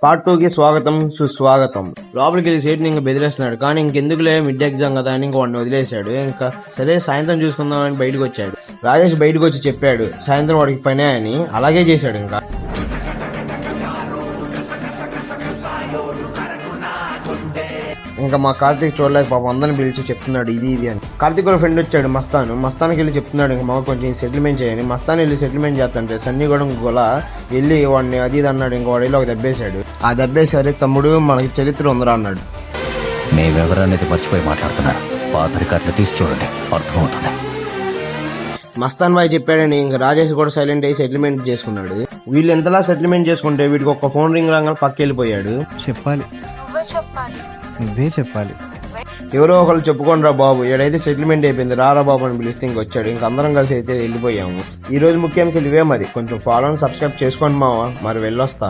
Part 2 కి స్వాగతం సుస్వాగతం. లోపలికి వెళ్ళి సేట్ని ఇంకా బెదిరేస్తున్నాడు. కానీ ఇంకెందుకులే మిడ్ ఎగ్జామ్ కదా అని ఇంకా వాడిని వదిలేశాడు. ఇంకా సరే సాయంత్రం చూసుకుందామని బయటకు వచ్చాడు. రాజేష్ బయటకు వచ్చి చెప్పాడు సాయంత్రం వాడికి పనే అని. అలాగే చేశాడు. ఇంకా మా కార్తీక్ చూడలేక పాపం అందరిని పిలిచి చెప్తున్నాడు ఇది అని. కార్తీక్ కూడా ఫ్రెండ్ వచ్చాడు మస్తాన్కి వెళ్ళి చెప్తున్నాడు ఇంకా మాకు కొంచెం సెటిల్మెంట్ చేయని. మస్తాన్ వెళ్ళి సెటిల్మెంట్ చేస్తాంటే సన్నీ కూడా గొల వెళ్ళి వాడిని అది ఇది అన్నాడు. ఇంకా వాడు వెళ్ళి ఒక దెబ్బేశాడు. ఆ దెబ్బేసరి తమ్ముడు మనకి చరిత్ర ఉందిరా అన్నాడు. మేమెవరనేది మర్చిపోయి మాట్లాడుతున్నారు. పాత రికార్డులు తీసి చూడండి, అర్థమవుతుంది. మస్తాన్ బాయ్ చెప్పాడని ఇంకా రాజేష్ కూడా సైలెంట్ అయ్యి సెటిల్మెంట్ చేసుకున్నాడు. వీళ్ళు ఎంతలా సెటిల్మెంట్ చేసుకుంటే వీడికి ఒక ఫోన్ రింగ్ రాగా పక్క వెళ్ళిపోయాడు. నువ్వే చెప్పాలి. ఎవరో ఒకళ్ళు చెప్పుకోండిరా బాబు, ఏడైతే సెటిల్మెంట్ అయిపోయింది రారా బాబు అని పిలిస్తే ఇంకొచ్చాడు. ఇంక అందరం కలిసి అయితే వెళ్ళిపోయాము. ఈ రోజు ముఖ్యాంశాలు ఇవే. మరి కొంచెం ఫాలో అండ్ సబ్స్క్రైబ్ చేసుకోండి మావా. మరి వెళ్ళొస్తా.